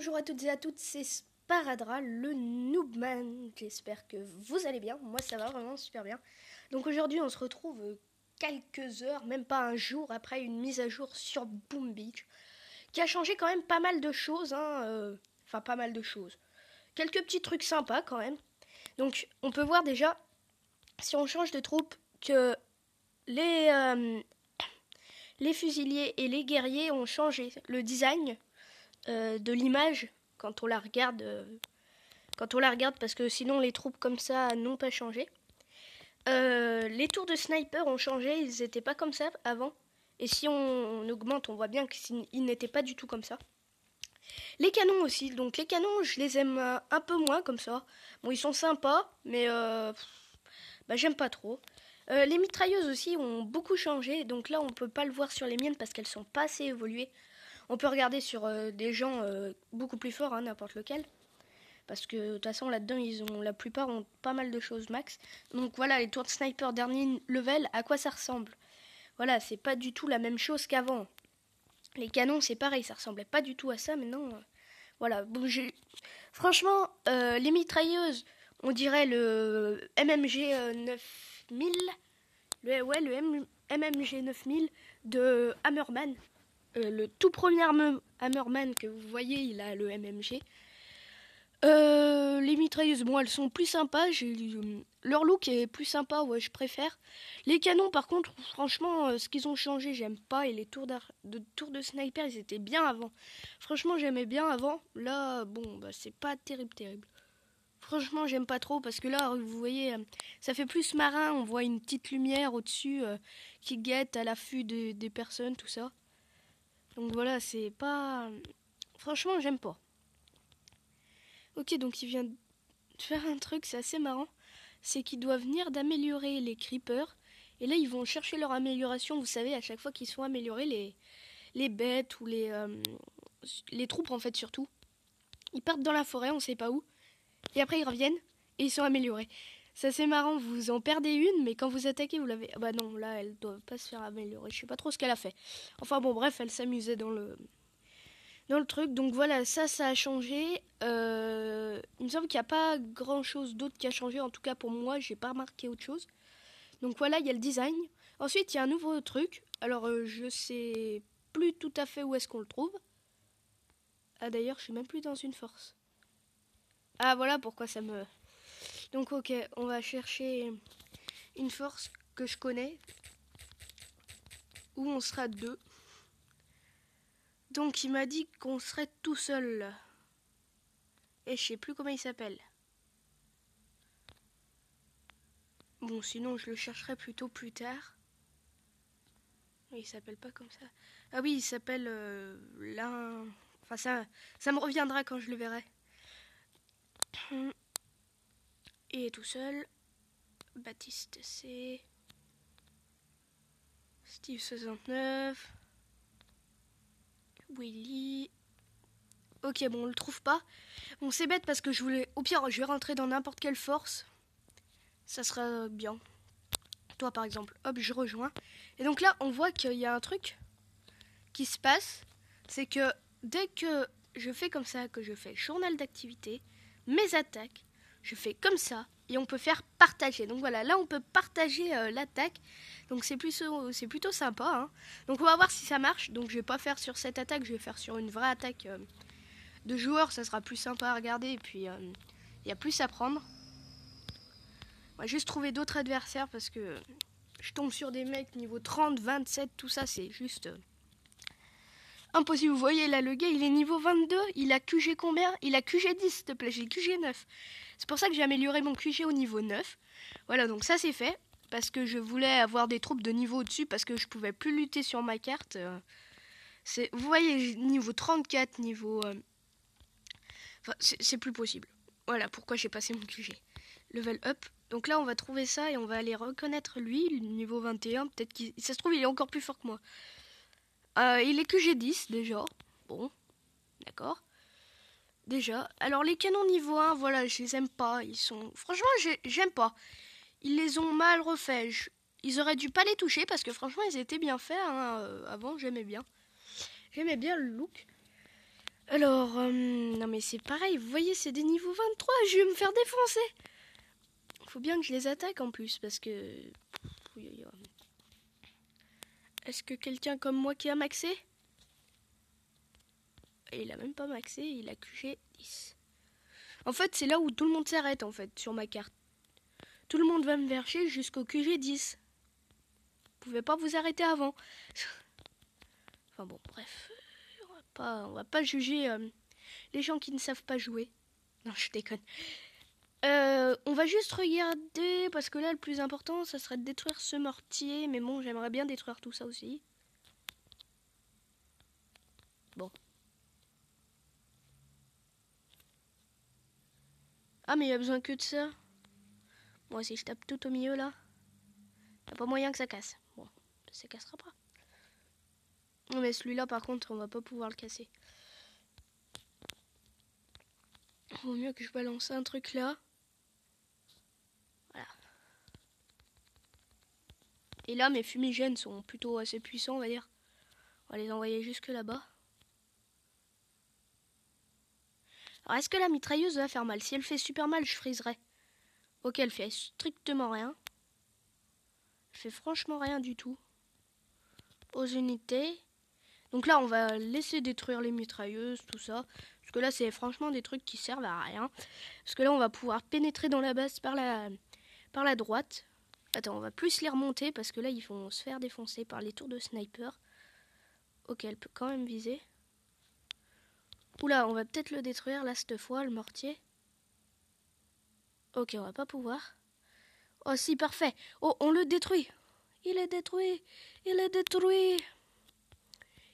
Bonjour à toutes et à toutes, c'est Sparadra, le Noobman. J'espère que vous allez bien. Moi, ça va vraiment super bien. Donc aujourd'hui, on se retrouve quelques heures, même pas un jour, après une mise à jour sur Boom Beach, qui a changé quand même pas mal de choses. Enfin, pas mal de choses. Quelques petits trucs sympas quand même. Donc, on peut voir déjà, si on change de troupe, que les fusiliers et les guerriers ont changé le design de l'image quand on la regarde. Parce que sinon les troupes comme ça n'ont pas changé. Les tours de sniper ont changé, ils n'étaient pas comme ça avant. Et si on augmente, on voit bien qu'ils n'étaient pas du tout comme ça. Les canons aussi, donc les canons je les aime un peu moins comme ça. Bon, ils sont sympas, mais j'aime pas trop. Les mitrailleuses aussi ont beaucoup changé, donc là on peut pas le voir sur les miennes parce qu'elles sont pas assez évoluées. On peut regarder sur des gens beaucoup plus forts, n'importe lequel. Parce que de toute façon là-dedans la plupart ont pas mal de choses max. Donc voilà, les tours de sniper dernier level, à quoi ça ressemble? Voilà, c'est pas du tout la même chose qu'avant. Les canons c'est pareil, ça ressemblait pas du tout à ça, mais non. Voilà, bon, franchement, les mitrailleuses, on dirait le MMG 9000, le MMG 9000 de Hammerman. Le tout premier Hammerman que vous voyez, il a le MMG. Les mitrailleuses, bon, elles sont plus sympas. Leur look est plus sympa, ouais, je préfère. Les canons, par contre, franchement, ce qu'ils ont changé, j'aime pas. Et les tours de sniper, ils étaient bien avant. Franchement, j'aimais bien avant. Là, bon, c'est pas terrible. Franchement, j'aime pas trop parce que là, vous voyez, ça fait plus marin. On voit une petite lumière au-dessus qui guette à l'affût des personnes, tout ça. Donc voilà, c'est pas. Franchement, j'aime pas. Ok, donc il vient de faire un truc, c'est assez marrant. C'est qu'ils doivent venir d'améliorer les creepers. Et là, ils vont chercher leur amélioration. Vous savez, à chaque fois qu'ils sont améliorés, les bêtes ou les troupes, en fait, surtout. Ils partent dans la forêt, on sait pas où. Et après, ils reviennent et ils sont améliorés. C'est assez marrant, vous en perdez une, mais quand vous attaquez, vous l'avez. Ah bah non, là, elles doivent pas se faire améliorer. Je sais pas trop ce qu'elle a fait. Enfin bon, bref, elle s'amusait dans le truc. Donc voilà, ça a changé. Il me semble qu'il n'y a pas grand chose d'autre qui a changé. En tout cas, pour moi, j'ai pas remarqué autre chose. Donc voilà, il y a le design. Ensuite, il y a un nouveau truc. Alors, je sais plus tout à fait où est-ce qu'on le trouve. Ah, d'ailleurs, je suis même plus dans une force. Ah, voilà pourquoi ça me. Donc, ok, on va chercher une force que je connais. Où on sera deux. Donc, il m'a dit qu'on serait tout seul. Et je sais plus comment il s'appelle. Bon, sinon, je le chercherai plutôt plus tard. Il s'appelle pas comme ça. Ah oui, il s'appelle l'un. Enfin, ça me reviendra quand je le verrai. Et tout seul. Baptiste C. Steve 69. Willy. Ok, bon, on le trouve pas. Bon, c'est bête parce que je voulais. Au pire, je vais rentrer dans n'importe quelle force. Ça sera bien. Toi, par exemple. Hop, je rejoins. Et donc là, on voit qu'il y a un truc qui se passe. C'est que dès que je fais comme ça, que je fais journal d'activité, mes attaques, je fais comme ça et on peut faire partager. Donc voilà, là on peut partager l'attaque. Donc c'est plutôt sympa. Donc on va voir si ça marche. Donc je vais pas faire sur cette attaque, je vais faire sur une vraie attaque de joueur. Ça sera plus sympa à regarder et puis il y a plus à prendre. On va juste trouver d'autres adversaires parce que je tombe sur des mecs niveau 30, 27, tout ça c'est juste... impossible, vous voyez là le gars il est niveau 22, il a QG combien? Il a QG 10 s'il te plaît, j'ai QG 9. C'est pour ça que j'ai amélioré mon QG au niveau 9. Voilà, donc ça c'est fait, parce que je voulais avoir des troupes de niveau au-dessus, parce que je pouvais plus lutter sur ma carte. Vous voyez, niveau 34, niveau... Enfin, c'est plus possible. Voilà pourquoi j'ai passé mon QG. Level up. Donc là on va trouver ça et on va aller reconnaître lui, le niveau 21. Peut-être qu'il... Ça se trouve il est encore plus fort que moi. Il est QG 10 déjà. Bon, d'accord. Déjà. Alors les canons niveau 1, voilà, je les aime pas. Ils sont... Franchement, j'aime pas. Ils les ont mal refaits. Ils auraient dû pas les toucher parce que franchement, ils étaient bien faits. Avant, j'aimais bien. J'aimais bien le look. Alors, non mais c'est pareil, vous voyez, c'est des niveaux 23, je vais me faire défoncer. Faut bien que je les attaque en plus, parce que... Est-ce que quelqu'un comme moi qui a maxé? Il a même pas maxé, il a QG 10. En fait, c'est là où tout le monde s'arrête, en fait, sur ma carte. Tout le monde va me vercher jusqu'au QG 10. Vous pouvez pas vous arrêter avant. Enfin bon, bref. On va pas juger les gens qui ne savent pas jouer. Non, je déconne. On va juste regarder, parce que là, le plus important, ça serait de détruire ce mortier. Mais bon, j'aimerais bien détruire tout ça aussi. Bon. Ah, mais il y a besoin que de ça. Moi, si je tape tout au milieu, là, y a pas moyen que ça casse. Bon, ça cassera pas. Non, mais celui-là, par contre, on va pas pouvoir le casser. Vaut mieux que je balance un truc là. Voilà. Et là, mes fumigènes sont plutôt assez puissants, on va dire. On va les envoyer jusque là-bas. Alors, est-ce que la mitrailleuse va faire mal? Si elle fait super mal, je friserai. Ok, elle fait strictement rien. Elle fait franchement rien du tout. Aux unités. Donc là, on va laisser détruire les mitrailleuses, tout ça. Parce que là, c'est franchement des trucs qui servent à rien. Parce que là, on va pouvoir pénétrer dans la base par la droite. Attends, on va plus les remonter parce que là, ils vont se faire défoncer par les tours de sniper. Ok, elle peut quand même viser. Oula, on va peut-être le détruire là cette fois, le mortier. Ok, on va pas pouvoir. Oh si, parfait. Oh, on le détruit. Il est détruit. Il est détruit.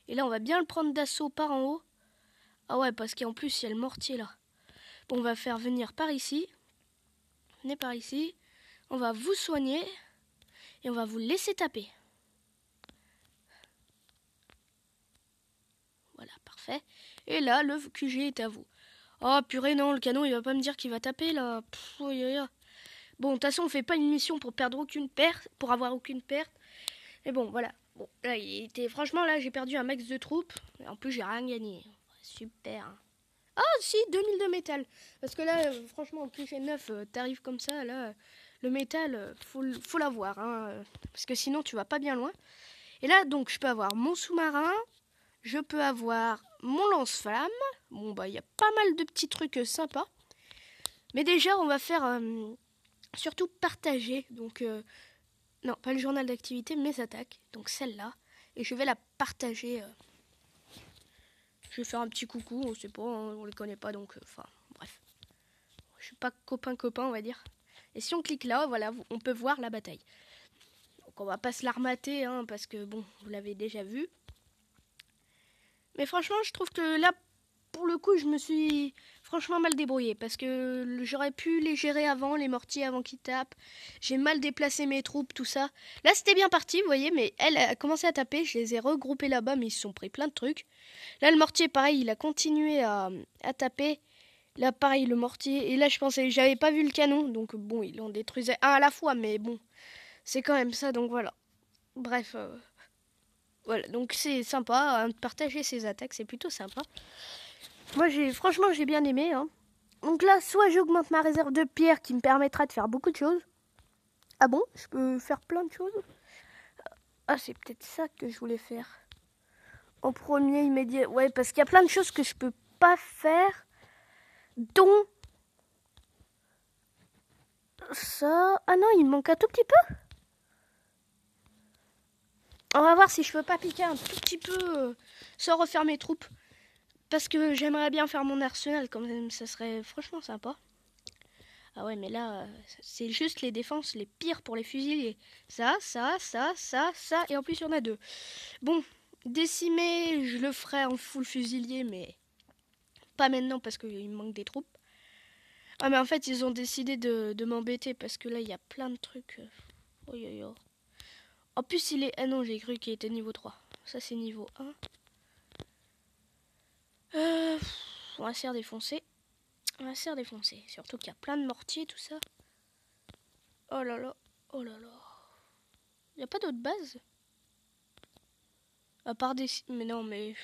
Et là, on va bien le prendre d'assaut par en haut. Ah ouais, parce qu'en plus, il y a le mortier là. Bon, on va faire venir par ici. Venez par ici. On va vous soigner. Et on va vous laisser taper. Voilà, parfait. Et là, le QG est à vous. Oh purée, non, le canon, il va pas me dire qu'il va taper là. Oh, bon, de toute façon, on fait pas une mission pour perdre aucune perte, pour avoir aucune perte. Mais bon, voilà. Bon, là, franchement, là, j'ai perdu un max de troupes. Et en plus, j'ai rien gagné. Super. Ah, si, 2000 de métal. Parce que là, franchement, au QG 9, t'arrives comme ça, là, le métal, faut l'avoir. Hein, parce que sinon, tu vas pas bien loin. Et là, donc, je peux avoir mon sous-marin. Je peux avoir mon lance-flamme. Bon, bah, il y a pas mal de petits trucs sympas. Mais déjà, on va faire surtout partager. Donc, non, pas le journal d'activité, mes attaques. Donc, celle-là. Et je vais la partager. Je vais faire un petit coucou. On sait pas, on les connaît pas. Donc, enfin, bref. Je suis pas copain, on va dire. Et si on clique là, voilà, on peut voir la bataille. Donc, on va pas se l'armater, hein, parce que, bon, vous l'avez déjà vu. Mais franchement, je trouve que là, pour le coup, je me suis franchement mal débrouillée. Parce que j'aurais pu les gérer avant, les mortiers avant qu'ils tapent. J'ai mal déplacé mes troupes, tout ça. Là, c'était bien parti, vous voyez, mais elle a commencé à taper. Je les ai regroupés là-bas, mais ils se sont pris plein de trucs. Là, le mortier, pareil, il a continué à taper. Là, pareil, le mortier. Et là, j'avais pas vu le canon. Donc, bon, il en détruisait un à la fois, mais bon, c'est quand même ça, donc voilà. Bref, voilà, donc c'est sympa, de partager ses attaques, c'est plutôt sympa. Moi, franchement, j'ai bien aimé. Hein. Donc là, soit j'augmente ma réserve de pierre qui me permettra de faire beaucoup de choses. Ah bon? Je peux faire plein de choses? Ah, c'est peut-être ça que je voulais faire. En premier immédiat. Ouais, parce qu'il y a plein de choses que je peux pas faire. Dont ça. Ah non, il me manque un tout petit peu. On va voir si je peux pas piquer un tout petit peu sans refaire mes troupes. Parce que j'aimerais bien faire mon arsenal quand même, ça serait franchement sympa. Ah ouais, mais là, c'est juste les défenses les pires pour les fusiliers. Ça, et en plus il y en a deux. Bon, décimer, je le ferai en full fusilier, mais pas maintenant parce qu'il me manque des troupes. Ah mais en fait, ils ont décidé de m'embêter parce que là, il y a plein de trucs. Oh, yo, yo. En plus, il est... Ah non, j'ai cru qu'il était niveau 3. Ça, c'est niveau 1. On va se faire défoncer. On va se faire défoncer. Surtout qu'il y a plein de mortiers, tout ça. Oh là là. Oh là là. Il n'y a pas d'autre base? À part des... Mais non, mais...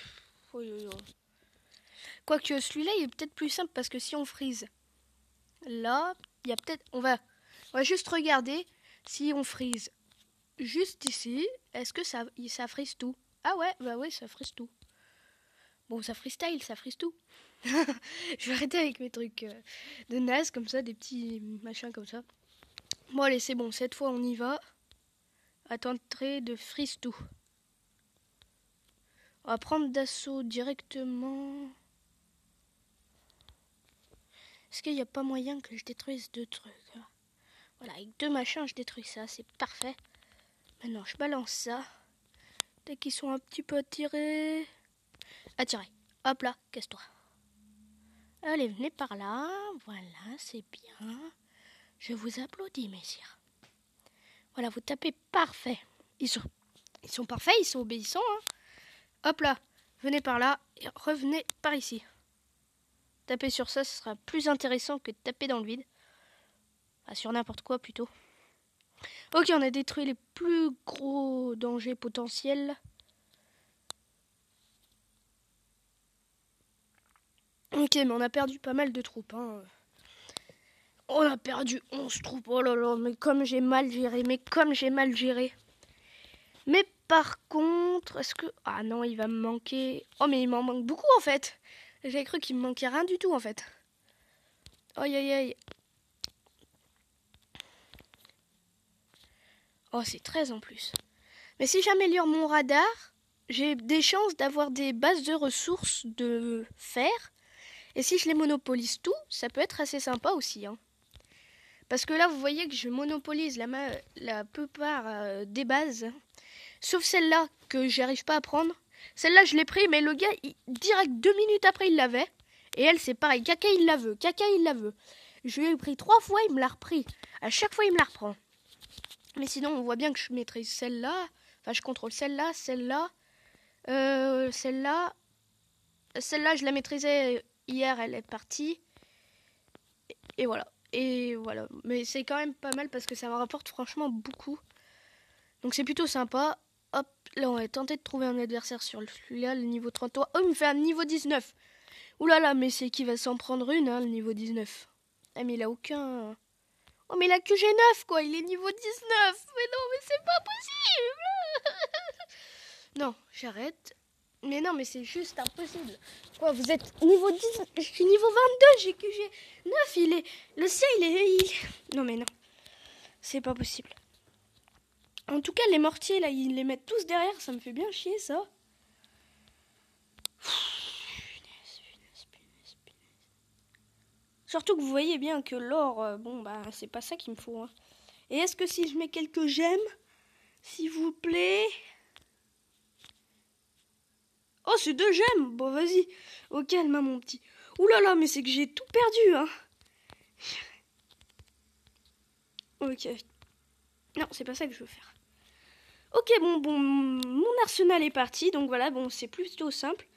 Oh, yo, yo. Quoique celui-là, il est peut-être plus simple parce que si on freeze là, il y a peut-être... On va juste regarder si on freeze juste ici. Est-ce que ça freeze tout? Ah ouais, bah ouais, ça freeze tout. Bon, ça freestyle, ça freeze tout. Je vais arrêter avec mes trucs de naze comme ça, des petits machins comme ça. Bon allez, c'est bon, cette fois on y va. Attendez de freeze tout. On va prendre d'assaut directement. Est-ce qu'il n'y a pas moyen que je détruise 2 trucs? Voilà, avec 2 machins, je détruis ça, c'est parfait. Maintenant, je balance ça. Dès qu'ils sont un petit peu attirés... Attirés. Hop là, casse-toi. Allez, venez par là. Voilà, c'est bien. Je vous applaudis, messieurs. Voilà, vous tapez parfait. Ils sont parfaits, ils sont obéissants. Hein. Hop là, venez par là et revenez par ici. Taper sur ça, ce sera plus intéressant que de taper dans le vide. Enfin, sur n'importe quoi plutôt. Ok, on a détruit les plus gros dangers potentiels. Ok, mais on a perdu pas mal de troupes. Hein. On a perdu 11 troupes. Oh là là, mais comme j'ai mal géré. Mais par contre, est-ce que... Ah non, il va me manquer... Oh, mais il m'en manque beaucoup en fait. J'avais cru qu'il me manquait rien du tout en fait. Aïe aïe aïe. Oh, c'est 13 en plus. Mais si j'améliore mon radar, j'ai des chances d'avoir des bases de ressources de fer. Et si je les monopolise tout, ça peut être assez sympa aussi. Hein. Parce que là, vous voyez que je monopolise la plupart des bases. Sauf celle-là que j'arrive pas à prendre. Celle-là, je l'ai pris, mais le gars, direct 2 minutes après, il l'avait. Et elle, c'est pareil. Caca, il la veut. Je lui ai pris 3 fois, il me l'a repris. À chaque fois, il me la reprend. Mais sinon, on voit bien que je maîtrise celle-là. Enfin, je contrôle celle-là. Celle-là, je la maîtrisais hier, elle est partie. Et voilà. Mais c'est quand même pas mal parce que ça me rapporte franchement beaucoup. Donc c'est plutôt sympa. Hop, là, on va tenter de trouver un adversaire sur celui-là, le niveau 33. Oh, il me fait un niveau 19. Ouh là là, mais c'est qui va s'en prendre une, hein, le niveau 19. Ah, mais il a aucun... Oh, mais il a que G9, quoi. Il est niveau 19. Mais non, mais c'est pas possible. Non, j'arrête. Mais non, mais c'est juste impossible. Quoi, vous êtes niveau 10, je suis niveau 22, j'ai que G9, il est... Le sien, il est... Non, mais non. C'est pas possible. En tout cas, les mortiers, là, ils les mettent tous derrière. Ça me fait bien chier, ça. Surtout que vous voyez bien que l'or, bon, bah, c'est pas ça qu'il me faut. Hein. Et est-ce que si je mets quelques gemmes, s'il vous plaît... Oh, c'est 2 gemmes. Bon, vas-y. Au calme, hein, mon petit. Ouh là là, mais c'est que j'ai tout perdu, hein. Ok. Non, c'est pas ça que je veux faire. Ok, bon, mon arsenal est parti. Donc voilà, bon, c'est plutôt simple.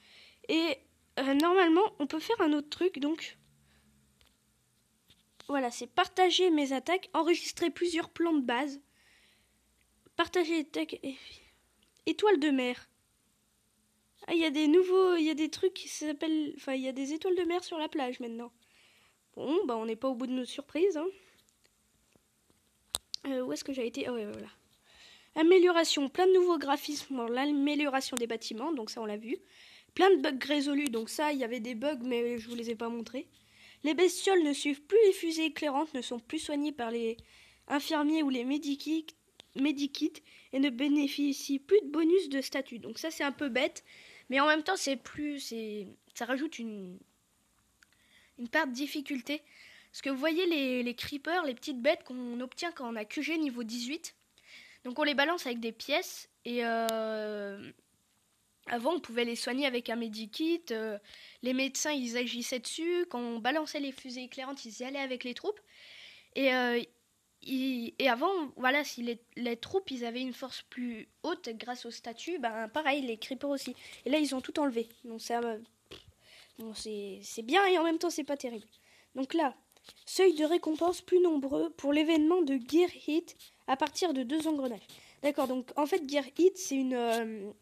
Et normalement, on peut faire un autre truc, donc... Voilà, c'est partager mes attaques, enregistrer plusieurs plans de base. Partager les attaques... Étoile de mer. Ah, il y a des trucs qui s'appellent... Enfin, il y a des étoiles de mer sur la plage maintenant. Bon, bah on n'est pas au bout de nos surprises. Hein. Où est-ce que j'ai été? Ah ouais, voilà. Amélioration, plein de nouveaux graphismes dans l'amélioration des bâtiments, donc ça on l'a vu. Plein de bugs résolus, donc ça il y avait des bugs mais je vous les ai pas montrés. Les bestioles ne suivent plus les fusées éclairantes, ne sont plus soignées par les infirmiers ou les medikits et ne bénéficient plus de bonus de statut. Donc ça c'est un peu bête. Mais en même temps, ça rajoute une part de difficulté. Parce que vous voyez les creepers, les petites bêtes qu'on obtient quand on a QG niveau 18. Donc on les balance avec des pièces. Et avant, on pouvait les soigner avec un medikit. Les médecins, ils agissaient dessus. Quand on balançait les fusées éclairantes, ils y allaient avec les troupes. Et avant, voilà, si les troupes ils avaient une force plus haute grâce au statut, ben pareil, les creepers aussi. Et là, ils ont tout enlevé. Donc ça, bon, c'est bien et en même temps, c'est pas terrible. Donc là, seuil de récompense plus nombreux pour l'événement de Gear Hit à partir de 2 engrenages. D'accord, donc en fait, Gear Hit, c'est une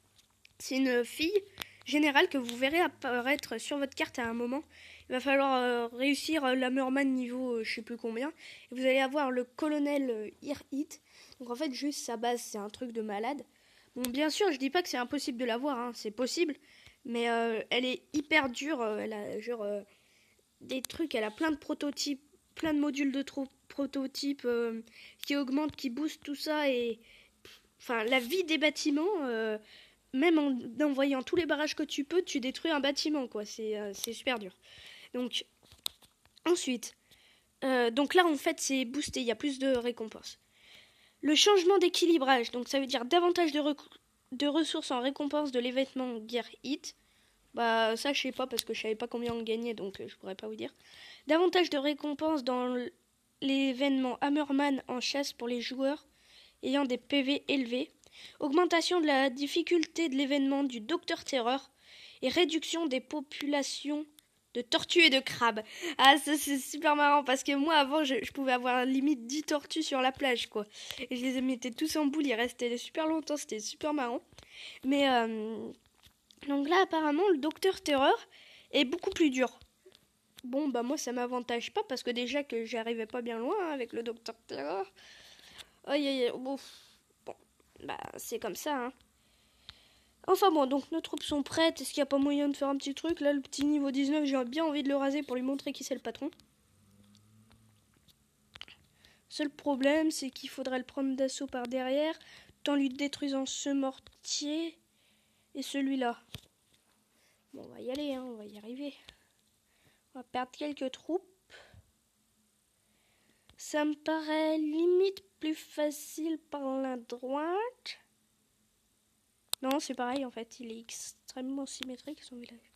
fille générale que vous verrez apparaître sur votre carte à un moment. Il va falloir réussir l'Hammerman niveau je sais plus combien. Et vous allez avoir le colonel Hit. Donc en fait, juste sa base, c'est un truc de malade. Bon, bien sûr, je dis pas que c'est impossible de l'avoir, hein, c'est possible. Mais elle est hyper dure. Elle a genre des trucs, elle a plein de prototypes, plein de modules de prototypes qui augmentent, qui boostent tout ça. Et enfin, la vie des bâtiments, même en envoyant tous les barrages que tu peux, tu détruis un bâtiment, quoi. C'est super dur. Donc, ensuite, donc là, en fait, c'est boosté, il y a plus de récompenses. Le changement d'équilibrage, donc ça veut dire davantage de ressources en récompense de l'événement Gear Hit. Bah, ça, je sais pas parce que je savais pas combien on gagnait, donc je pourrais pas vous dire. Davantage de récompenses dans l'événement Hammerman en chasse pour les joueurs ayant des PV élevés. Augmentation de la difficulté de l'événement du Docteur Terreur et réduction des populations de tortues et de crabes. Ah, ça c'est super marrant parce que moi avant je pouvais avoir limite 10 tortues sur la plage quoi. Et je les mettais tous en boule, ils restaient super longtemps, c'était super marrant. Mais donc là apparemment le Docteur Terreur est beaucoup plus dur. Bon bah moi ça m'avantage pas parce que déjà que j'arrivais pas bien loin hein, avec le Docteur Terreur. Aïe aïe aïe, bon bah c'est comme ça hein. Enfin bon, donc nos troupes sont prêtes. Est-ce qu'il n'y a pas moyen de faire un petit truc? Là, le petit niveau 19, j'ai bien envie de le raser pour lui montrer qui c'est le patron. Seul problème, c'est qu'il faudrait le prendre d'assaut par derrière, tout en lui détruisant ce mortier et celui-là. Bon, on va y aller, hein, on va y arriver. On va perdre quelques troupes. Ça me paraît limite plus facile par la droite. Non, c'est pareil en fait, il est extrêmement symétrique son village.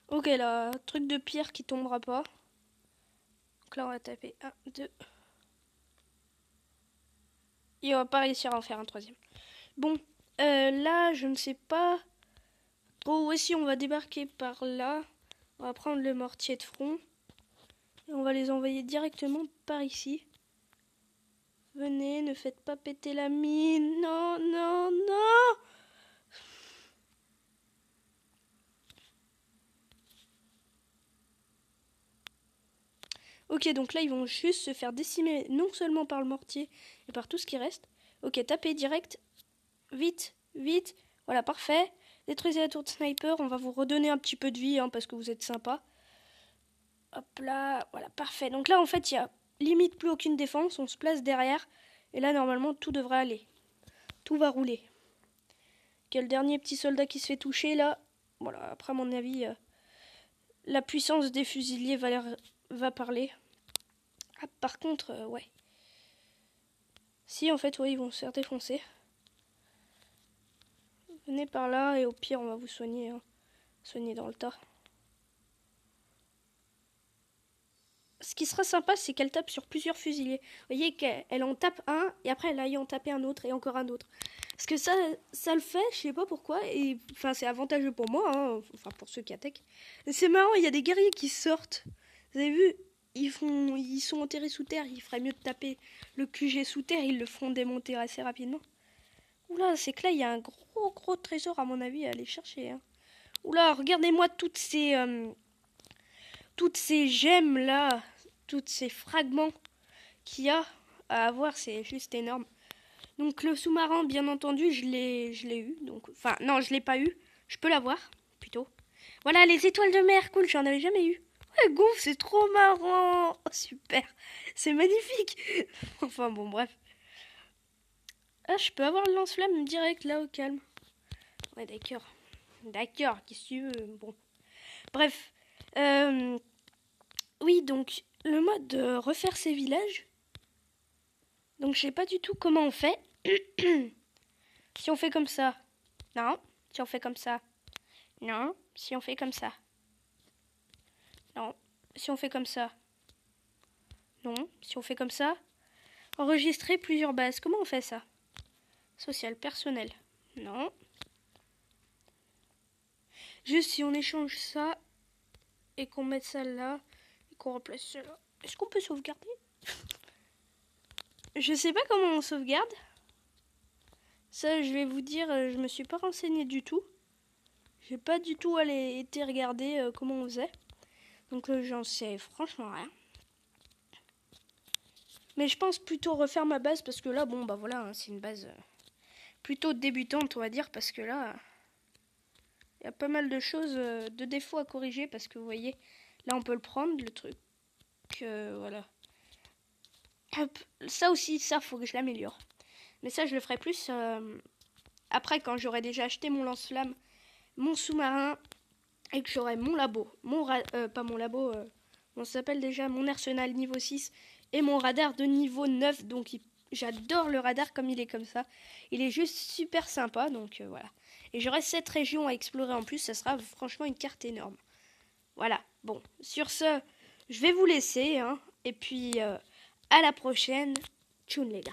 Ok, là, truc de pierre qui tombera pas. Donc là, on va taper 1, 2. Et on va pas réussir à en faire un troisième. Bon, là, je ne sais pas trop où est-ce qu'on va débarquer par là. On va prendre le mortier de front. Et on va les envoyer directement par ici. Venez, ne faites pas péter la mine. Non, non, non! Ok, donc là, ils vont juste se faire décimer non seulement par le mortier, mais par tout ce qui reste. Ok, tapez direct. Vite, vite. Voilà, parfait. Détruisez la tour de sniper. On va vous redonner un petit peu de vie, hein, parce que vous êtes sympa. Hop là, voilà, parfait. Donc là, en fait, il n'y a limite plus aucune défense. On se place derrière. Et là, normalement, tout devrait aller. Tout va rouler. Quel dernier petit soldat qui se fait toucher, là. Voilà, après, à mon avis, la puissance des fusiliers va parler. Ah, par contre, ouais. Si, en fait, ouais, ils vont se faire défoncer. Venez par là, et au pire, on va vous soigner. Hein. Soigner dans le tas. Ce qui sera sympa, c'est qu'elle tape sur plusieurs fusiliers. Vous voyez qu'elle en tape un, et après elle aille en taper un autre, et encore un autre. Parce que ça le fait, je sais pas pourquoi, et enfin c'est avantageux pour moi, hein, enfin pour ceux qui attaquent. C'est marrant, il y a des guerriers qui sortent. Vous avez vu, ils sont enterrés sous terre, il ferait mieux de taper le QG sous terre, ils le feront démonter assez rapidement. Oula, c'est que là, il y a un gros trésor à mon avis à aller chercher. Hein. Oula, regardez-moi toutes ces gemmes là, tous ces fragments qu'il y a à avoir, c'est juste énorme. Donc le sous-marin, bien entendu, je l'ai eu. Donc, enfin, non, je l'ai pas eu. Je peux l'avoir, plutôt. Voilà, les étoiles de mer, cool, j'en avais jamais eu. Ouais, Gonf, c'est trop marrant. Oh, super, c'est magnifique. Enfin bon, bref. Ah, je peux avoir le lance-flamme direct là au calme. Ouais, d'accord. D'accord, qu'est-ce que tu veux. Bon. Bref. Oui, donc, le mode de refaire ses villages. Donc, je sais pas du tout comment on fait. Si on fait comme ça. Non. Si on fait comme ça. Non. Si on fait comme ça. Non. Si on fait comme ça. Non. Si on fait comme ça. Enregistrer plusieurs bases. Comment on fait ça? Social, personnel. Non. Juste si on échange ça et qu'on mette ça là et qu'on remplace cela. Est-ce qu'on peut sauvegarder? Je sais pas comment on sauvegarde. Ça, je vais vous dire, je me suis pas renseignée du tout. J'ai pas du tout été regarder comment on faisait. Donc j'en sais franchement rien. Mais je pense plutôt refaire ma base parce que là, bon, bah voilà, hein, c'est une base plutôt débutante, on va dire, parce que là, il y a pas mal de choses, de défauts à corriger parce que vous voyez, là, on peut le prendre, le truc. Voilà. Hop, ça aussi, ça, faut que je l'améliore. Mais ça, je le ferai plus après quand j'aurai déjà acheté mon lance-flamme, mon sous-marin et que j'aurai mon labo. Pas mon labo, on s'appelle déjà mon arsenal niveau 6 et mon radar de niveau 9. Donc j'adore le radar comme il est comme ça. Il est juste super sympa, donc voilà. Et j'aurai cette région à explorer en plus, ça sera franchement une carte énorme. Voilà, bon, sur ce, je vais vous laisser, hein, et puis à la prochaine. Tchoun les gars.